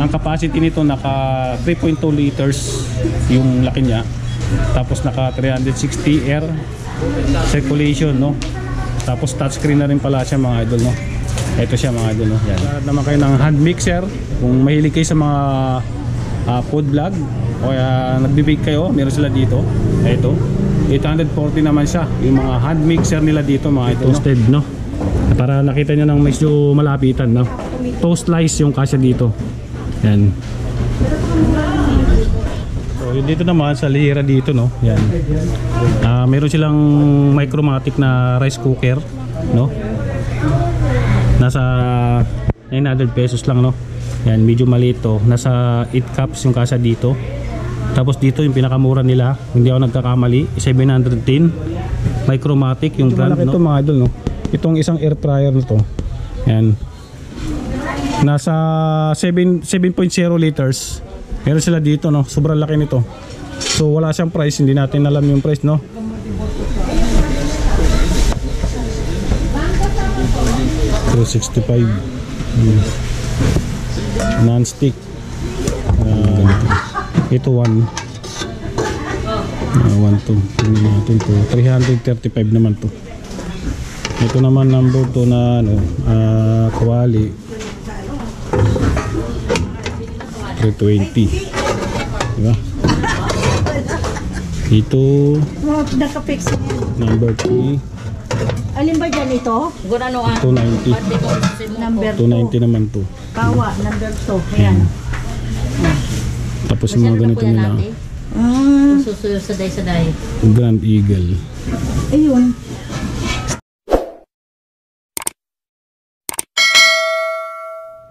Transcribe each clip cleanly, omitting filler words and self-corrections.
Ang capacity nito naka 3.2 liters yung laki niya. Tapos naka 360 air circulation, no? Tapos touchscreen na rin pala siya mga idol, no? Ito siya mga idol, no? Yan. Naman kayo ng hand mixer. Kung mahilig kayo sa mga food vlog o nagbibig kayo, meron sila dito. Ito 840 naman siya yung mga hand mixer nila dito mga idol, toasted, no? Para nakita nyo ng medyo malapitan, no? Toast slice yung kasya dito. Yan. So yun dito naman sa lihira dito, no? Yan. Meron silang micromatic na rice cooker, no? Nasa 900 pesos lang, no? Yan, medyo maliit to. Nasa 8 cups yung kasya dito. Tapos dito yung pinakamura nila, hindi ako nagkakamali, 710. Micromatic yung brand, no? Ito mga idol, no? Itong isang air fryer na to. Yan. Nasa 7.0 liters. Meron sila dito, no? Sobrang laki nito. So wala siyang price, hindi natin alam yung price, no? $265. Non-stick. Ito 1 2 tingnan natin to. 335 naman to. Ito naman number 2 na ano, Kawali 320, diba? Ito number 3. Alin ba dyan ito? 290. Number 290 naman to. Kawa, number 2. Ayan. Tapos yung mga ganito nila. Susuyo saday-saday. Grand Eagle. Ayun.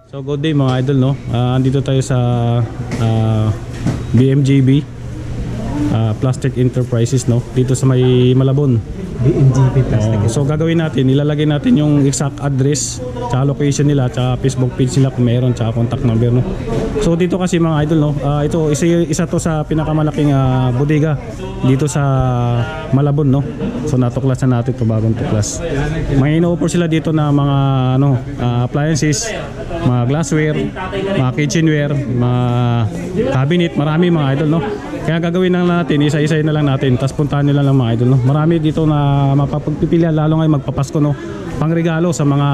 So good day mga idol, no? Andito tayo sa BMJB Plastic Enterprises, no? Dito sa may Malabon. BMJB Plastic. So gagawin natin, ilalagay natin yung exact address, tsaka location nila, tsaka Facebook page nila kung meron, tsaka contact number, no? So dito kasi mga idol, no, ito isa to sa pinakamalaking bodega dito sa Malabon, no? So natuklasan natin ito, bagong tuklas. May ino-offer sila dito na mga ano, appliances, mga glassware, mga kitchenware, mga cabinet, marami mga idol, no? Kaya gagawin lang natin, isa-isa na lang natin, tapos puntahan nyo lang mga idol, no? Marami dito na mapapagpipilian, lalo ngayon magpapasko, no? Pangregalo sa mga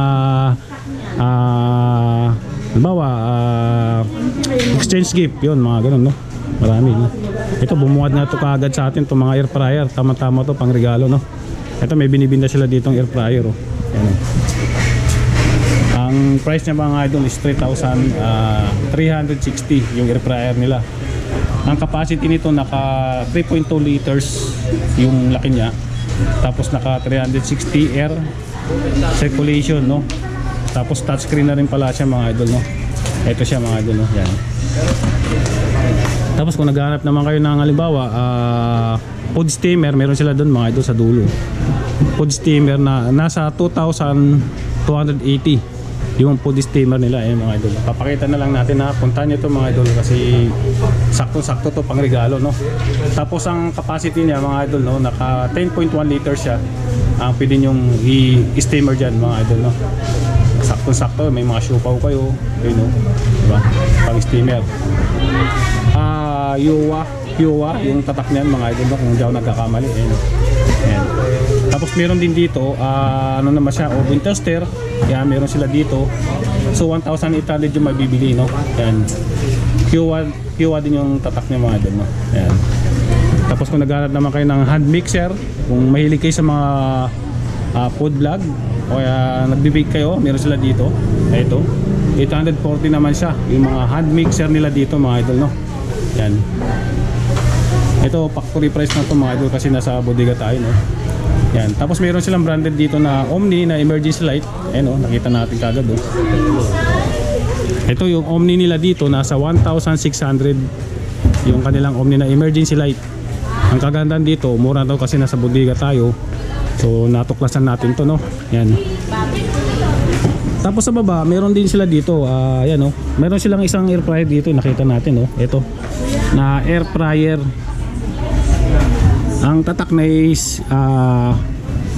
halimbawa exchange gift, yun, mga ganun, no? Marami, no? Ito bumuhat na ito kaagad sa atin, itong mga air fryer, tama-tama to, pangregalo, no? Ito may binibinda sila ditong air fryer, oh. Yan, oh. Ang price niya mga idol is 3,360 yung air fryer nila. Ang capacity nito naka 3.2 liters yung laki niya. Tapos naka 360 air circulation, no? Tapos touchscreen na rin pala siya mga idol, no? Ito siya mga idol, no? Yan. Tapos kung naghahanap naman kayo ng halimbawa food steamer, meron sila doon mga idol sa dulo. Food steamer na nasa 2,280 yung food steamer nila, mga idol. Papakita na lang natin, na puntahan nyo ito mga idol, kasi sakto-sakto to pang regalo, no? Tapos ang capacity niya mga idol, no, naka 10.1 liters siya. Ang pwede nyong i-steamer dyan mga idol, no? Sakto-sakto, may mga siopaw kayo, yun, no? Diba? Pang steamer. Yuwa yung tatak niyan mga idol, no? Kung hindi ako nagkakamali, no? Ayan. Tapos meron din dito ano naman siya, oven toaster. Yan, meron sila dito. So 1,800 yung mabibili, no? Yan. Q1 din yung tatak niya mga idol, no? Yan. Tapos kung naghahanap naman kayo ng hand mixer, kung mahilig kayo sa mga food vlog o nagbibig kayo, meron sila dito. Ito 840 naman siya yung mga hand mixer nila dito mga idol, no? Yan. Ito factory price na to mga idol, kasi nasa bodega tayo, no? Yan. Tapos meron silang branded dito na Omni na emergency light. Ayan, oh, nakita natin kagad, oh. Ito yung Omni nila dito, nasa 1,600 yung kanilang Omni na emergency light. Ang kagandahan dito, mura daw kasi nasa bodega tayo. So natuklasan natin to, no? Yan. Tapos sa baba, meron din sila dito, ayan, oh. Meron silang isang air fryer dito, nakita natin, oh. Ito na air fryer. Ang tatak na is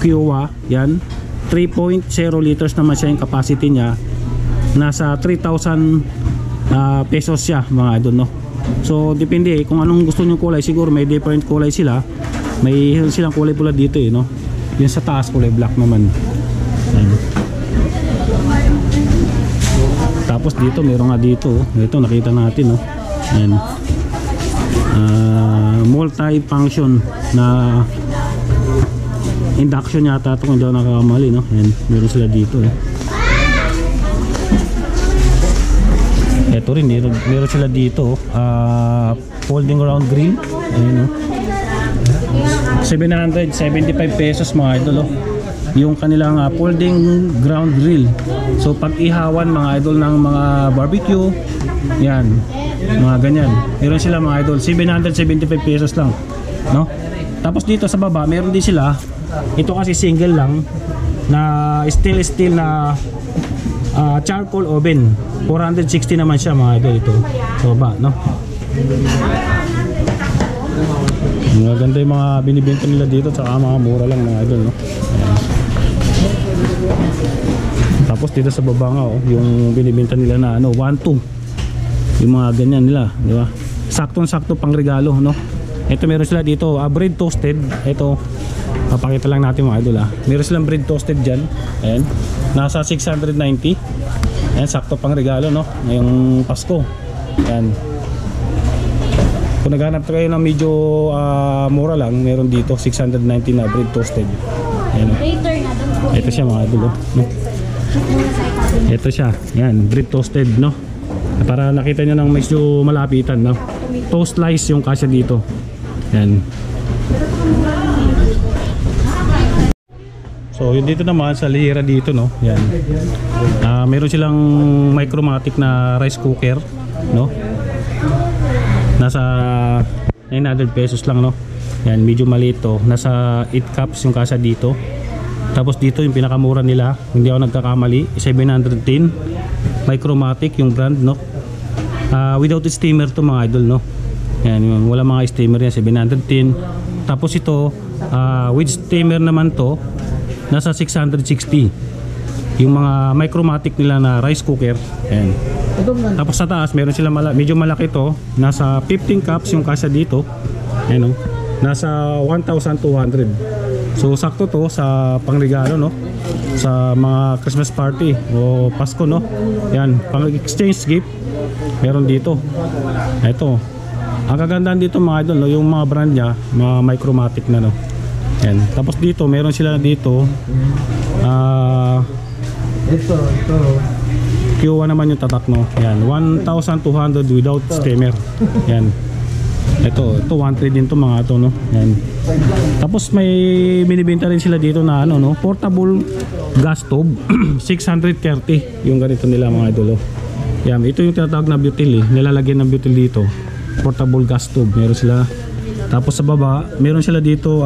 Kiowa, yan. 3.0 liters naman siya yung capacity niya. Nasa 3,280 pesos siya mga idol, no. So depende kung anong gusto niyo kulay, siguro may different kulay sila. May silang kulay pula dito eh, no. Yung sa taas kulay black naman. Ayan. Tapos dito meron nga dito, ito nakita natin, no. Ayan. Multi-function na induction yata ito kung hindi ako nakakamali, no. Ayan, meron sila dito eh. Ito rin, meron sila dito folding round grill. Ayan, no. 775 pesos mga idol, oh. Yung kanilang folding ground grill. So pag ihawan mga idol ng mga barbecue, yan, mga ganyan. Meron sila mga idol, 775 pesos lang, no? Tapos dito sa baba, meron din sila. Ito kasi single lang na stainless steel na charcoal oven. 460 naman siya mga idol ito. Sa baba, no? Maganda yung mga binibenta nila dito, tsaka mga mura lang mga idol, no? Ayan. Tapos dito sa baba nga, oh, yung binibenta nila na ano, 1-2. Yung mga ganyan nila, di ba? Saktong-sakto pang regalo, no? Ito meron sila dito, bread toasted. Ito, papakita lang natin mga idol, ah. Meron silang bread toasted dyan. Ayan. Nasa 690. Ayan, sakto pang regalo, no? Ngayong Pasko. Ayan. Kung naghanap kayo ng medyo mura lang, meron dito 690 na bread toasted. Ayan, no? Ito siya mga idol, no? Ito siya, yan, bread toasted, no? Para nakita nyo ng medyo malapitan, no? Toast slice yung kasya dito. Yan. So yun dito naman sa lihira dito, no? Yan. Meron silang micromatic na rice cooker, no? Nasa 900 pesos lang, no? Yan, medyo maliit to. Nasa 8 cups yung kasya dito. Tapos dito yung pinakamura nila, hindi ako nagkakamali, 710. Micromatic yung brand, no? Without steamer to mga idol, no? Yan, wala mga steamer yan, 710. Tapos ito, with steamer naman to, nasa 660. Yung mga micromatic nila na rice cooker. Yan. Tapos sa taas, meron sila medyo malaki to, nasa 15 cups yung kasya dito. Yan, no? Nasa 1,200. So sakto to sa pangregalo, no? Sa mga Christmas party o Pasko, no? Yan, pang exchange gift. Meron dito. Ito. Ang kagandahan dito mga idol, no? Yung mga brand niya, mga micromatic na, no? Yan. Tapos dito, meron sila dito Ito. Q1 naman yung tatak, no? Yan, 1,200 without steamer. Yan. Ito 1.3 din to mga to, no? Yan. Tapos may binibenta rin sila dito na ano, no? Portable gas stove. 630 yung ganito nila mga idol, oh. Yan, ito yung tinatawag na butil, eh. Nilalagyan ng butil dito. Portable gas stove, meron sila. Tapos sa baba, meron sila dito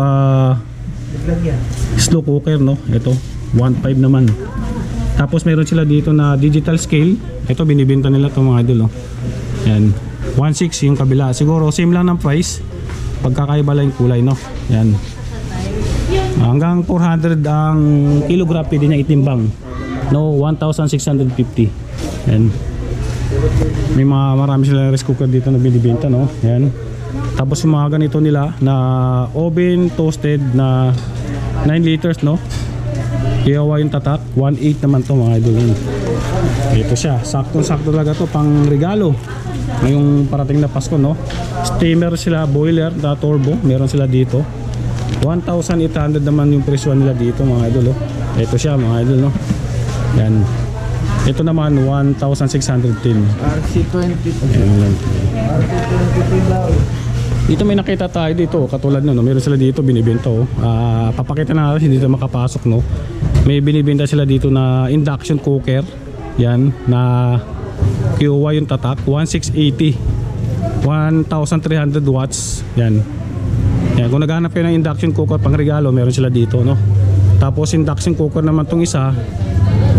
slow cooker, no? Ito, 1.5 naman. Tapos meron sila dito na digital scale. Ito binibenta nila to mga idol, oh. Yan. 1.6 yung kabila. Siguro same lang ng price. Pagkakaiba lang yung kulay, no? Yan. Hanggang 400 ang kilogram pwede niya itimbang. No, 1,650. Yan. May marami sila rice cooker dito na binibenta, no? Yan. Tapos yung mga ganito nila na oven toasted na 9 liters, no? Kiyawa yung tatak. 1.8 naman to mga idol. Ito siya. Saktong-sakto talaga to pang regalo ngayong parating na Pasko, no? Steamer sila, boiler na turbo, meron sila dito. 1,800 naman yung presyo nila dito mga idol, oh. Ito siya mga idol, no? Yan. Ito naman 1,610. RC20. Dito may nakita tayo dito, katulad no, meron sila dito binibenta, oh. Papakita na natin, hindi dito makapasok, no? May binibenta sila dito na induction cooker. Yan, na Q1 yung tatak, 1,680. 1,300 watts. Yan. Yan, kung naghahanap kayo ng induction cooker pang regalo, meron sila dito, no? Tapos induction cooker naman tong isa.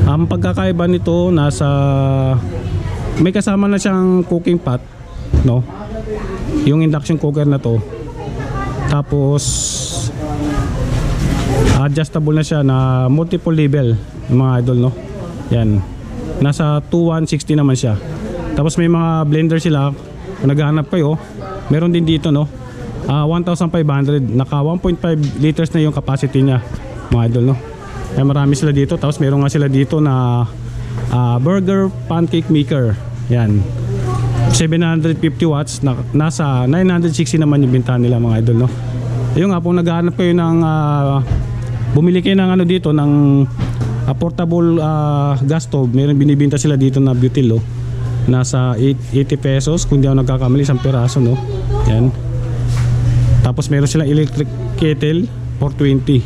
Ang pagkakaiba nito, nasa may kasama na siyang cooking pot, no? Yung induction cooker na to. Tapos adjustable na siya na multiple level, mga idol, no? Yan. Nasa 2,160 naman siya. Tapos may mga blender sila. Kung naghahanap kayo, meron din dito, no? 1,500. Naka 1.5 liters na yung capacity niya, mga idol, no? Kaya marami sila dito. Tapos meron nga sila dito na burger pancake maker. Yan. 750 watts. Nasa 960 naman yung bintahan nila, mga idol, no? Ayun nga, kung naghahanap kayo ng bumili kayo ng ano dito, ng portable gas stove. Meron binibenta sila dito na butil, oh. Nasa 80 pesos kung di ako nagkakamali, isang piraso, no? Yan. Tapos meron silang electric kettle 420.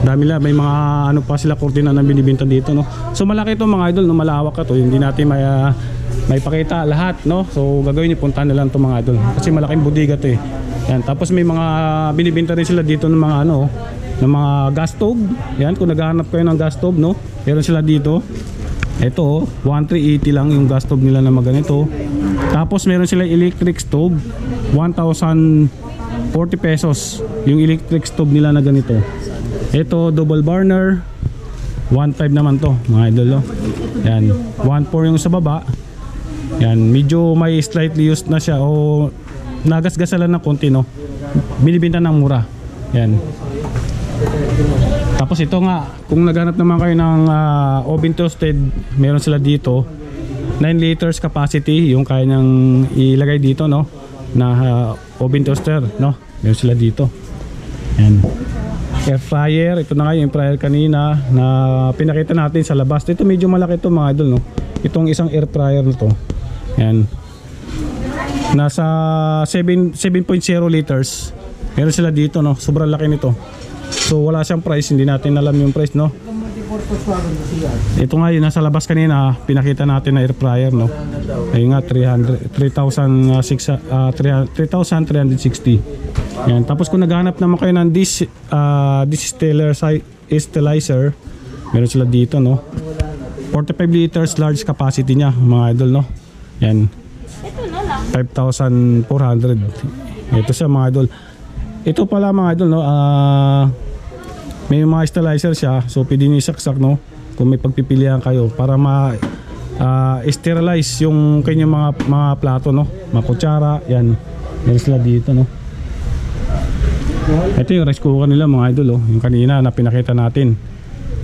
Dami lang, may mga ano pa sila kurtina na binibenta dito, no? So malaki ito, mga idol, no? Malawak ka to. Hindi natin may pakita lahat, no? So gagawin niyo, puntahan na lang to, mga idol. Kasi malaking bodega to, eh. Yan. Tapos may mga binibenta rin sila dito ng mga ano, ng mga gas stove. Yan, kung naghahanap kayo ng gas stove, no? Meron sila dito. Ito, 1,380 lang yung gas stove nila na maganito. Tapos meron sila electric stove, 1,040 pesos yung electric stove nila na ganito. Ito, double burner, 1,500 naman to, mga idol, no? Yan, 1,400 yung sa baba. Yan, medyo may slightly used na siya o nagasgasalan ng konti, no? Binibenta ng mura. Yan. Tapos ito nga, kung naghanap naman kayo ng oven toasted, meron sila dito 9 liters capacity, yung kaya niyang ilagay dito, no, na oven toaster, no. Meron sila dito. Yan. Air fryer, ito na nga yung fryer kanina na pinakita natin sa labas. Ito medyo malaki ito, mga idol, no. Itong isang air fryer na to. Yan. Nasa 7.0 liters. Meron sila dito, no. Sobrang laki nito. So wala siyang price, hindi natin alam yung price, no. Ito nga yun, nasa labas kanina, pinakita natin na air fryer, no. Ayun nga, 3,360. Yan. Tapos kung naghanap naman kayo ng sterilizer, meron sila dito, no. 45 liters large capacity niya, mga idol, no. Yan. 5,400. Ito siya, mga idol. Ito pala, mga idol, no, may mga sterilizer siya, so pwede nyo isaksak, no, kung may pagpipilian kayo para sterilize yung kanyang mga plato, no, mga kutsara. Yan, meron sila dito, no. Ito yung rice cooker nila, mga idol, oh, yung kanina na pinakita natin.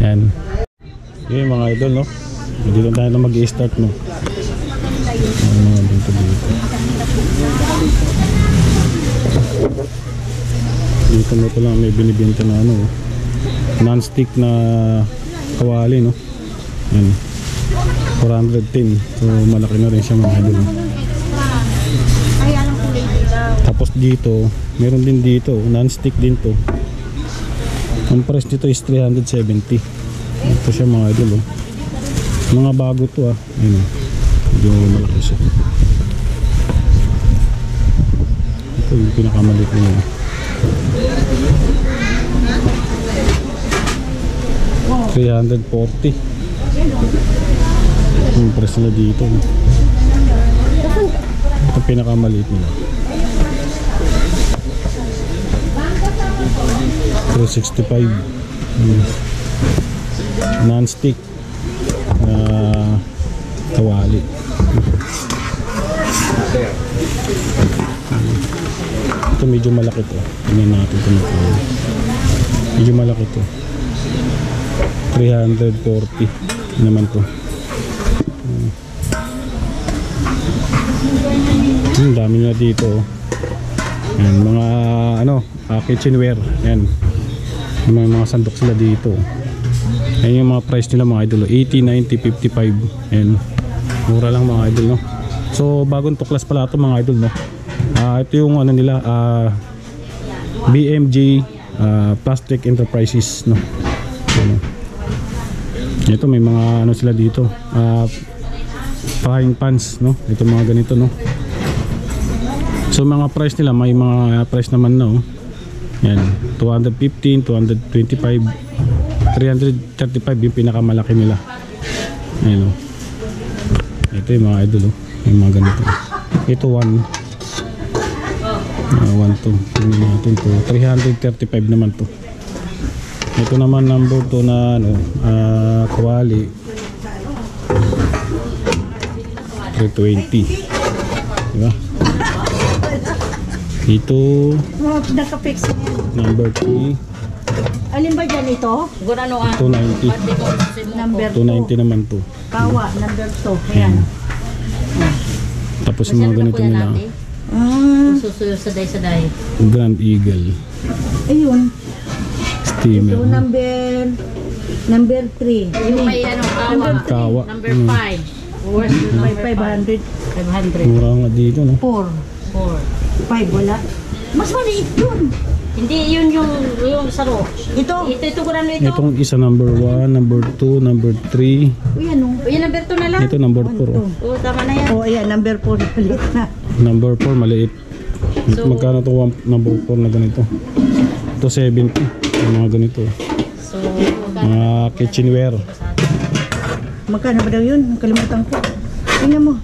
Yan. Yung mga idol, no, dito tayo na mag-i-start, no. Dito na ito lang may binibenta na ano, non-stick na kawali, no. Yan, 410. So malaki na rin siya, mga idol. Tapos dito meron din dito non-stick din to. Ang price dito is 370. Ito siya, mga idol, oh. Mga bago to, ayun, medyo malaki siya. Ito yung pinakamaliit niya. 340. Yung price nila dito. Ito pinakamaliit nila. 365. Non-stick na kawali. Ito medyo malaki to. Tingnan natin ito. Medyo malaki to. 340 naman to. Ang dami na dito. Yan, mga ano, kitchenware. Yan. May mga sandok sila dito. Yan yung mga price nila, mga idol. 80, 90, 55. Yan. Mura lang, mga idol, no. So bagong tuklas pala ito, mga idol, no. Ito yung ano nila, BMG Plastic Enterprises, no. Ito may mga ano sila dito, frying pans, no. Ito mga ganito, no. So mga price nila, may mga price naman, no. Yan, 215, 225, 335 yung pinakamalaki nila. Ayan, no. Ito yung mga idol, yung mga ganito. Ito 1 to, tingnan natin to, 335 naman to. Ito naman number 2 na ano, kawali, 320. Diba? Ito, Nakapix yan. number 3, Alin ba dyan ito? Gurano ah. 290. Number 290 naman to. Kawa, number 2. Ayan. Tapos yung mga ganito nila, Susuyo sa day. Grand Eagle, Ayun. Steamer, Ito number 3. Yung may ano, kawa. Kawa. Number 5. Worst May number 500. 500. Mura nga dito, no? 4. 5 wala. Mas maliit yun. Hindi, yun yung saro. Ito. Ito gurano ito. Itong isa number 1, number 2, number 3. Uy, ano? Yung number 2 na lang. Ito number 4. Oh. Oo, tama na yan. Oh, ayan, number 4. Maliit na. Number 4, maliit. So- Magkano to number 4 na ganito? Ito 70. Yung mga ganito. So, Mga kitchenware. Magkano ba daw yun? Nakalimutan ko. Tingnan mo.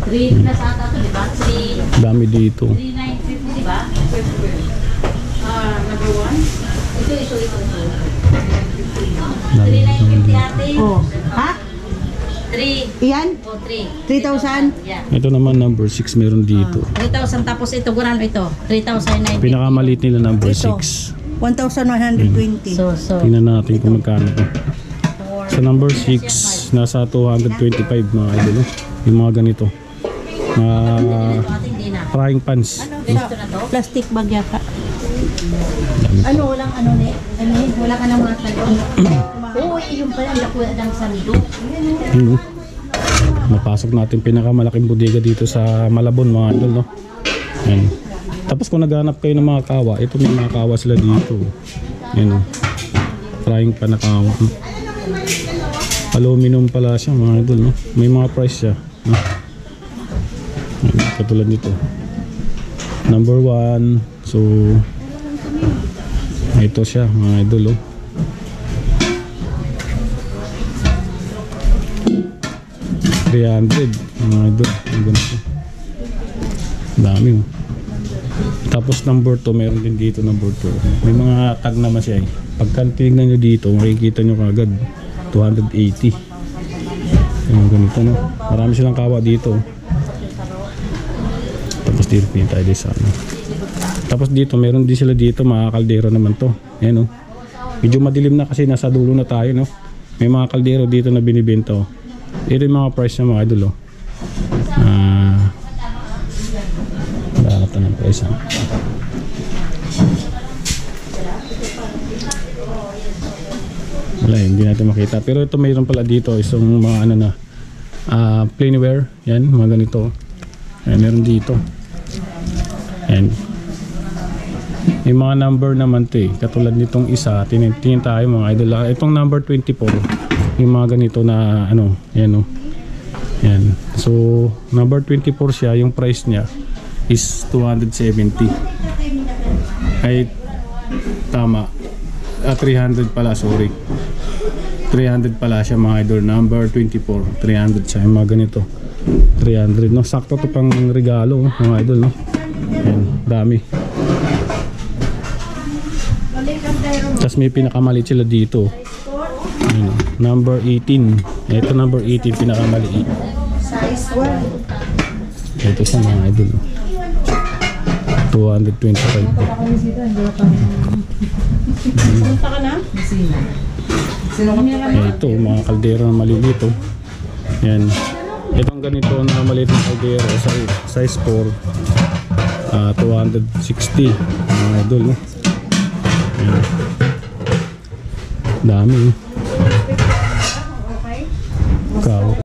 3 plus ata ito, di ba? 3, Dami dito. 3,950, di ba? Number 1. Ito. Dami. 3,950 ate. Oh. Ha? 3. Iyan? O 3. 3,000? Yeah. Ito naman number 6 meron dito. 3,000 tapos ito gurano ito. 3,950. Pinakamaliit nila number Ito. 6. 1,120. So. Tingnan natin kung magkano to. Sa number 6, nasa 225 mga idol. No? Yung mga ganito. Mga Ito ating din na. frying pans. Ganito na to. Plastic bag yata. Ano, walang ano ne? Ano, wala ka nang mga talon. Oo, yung pala ang lakuya ng sando. Yun, no? Mapasok natin pinakamalaking bodega dito sa Malabon mga idol. No? Yan. Tapos kung naghanap kayo ng mga kawa, ito may mga kawa sila dito. Yan, no? Frying pan na kawa. No? Aluminum pala siya mga idol. No? May mga price siya. No? Yan, katulad nito. Number 1. So ito siya mga idol. Oh. $300 mga idol. Ang ganito. Dami. Oh. Tapos number 2 meron din dito number 2. May mga tag naman siya eh. Pagka tingnan nyo dito, makikita nyo kagad 280. Yung ganito, no? Marami silang kawa dito. Tapos dito pinta tayo sa ano. Tapos dito, meron din sila dito, mga kaldero naman to. Ayan, oh. Medyo madilim na kasi nasa dulo na tayo, no? May mga kaldero dito na binibenta, oh. Ito yung mga price na mga idol, oh. Dapat ng price, ha? Wala, hindi natin makita. Pero ito mayroon pala dito, isang mga ano na, plainware. Yan, mga ganito. Ayan, meron dito. Ayan. Yung mga number naman to eh. Katulad nitong isa, tingin tayo mga idol. Itong number 24, yung mga ganito na ano, yan o. Yan. So, number 24 siya, yung price niya is 270. Ay, tama. 300 pala, sorry. 300 pala siya mga idol. Number 24, 300 siya. Yung mga ganito. 300, no? Sakto to pang regalo, mga idol, no? Yan, dami. Tapos may pinakamaliit sila dito. Ayun, number 18. Ito number 18 pinakamaliit. Size 1. Ito sa mga idol. 225. Punta ka na? Ito mga kaldero na maliliit. Oh. Yan. Itong ganito na maliit na kaldero sa size 4. 260. Mga idol. No? Yan. Dami.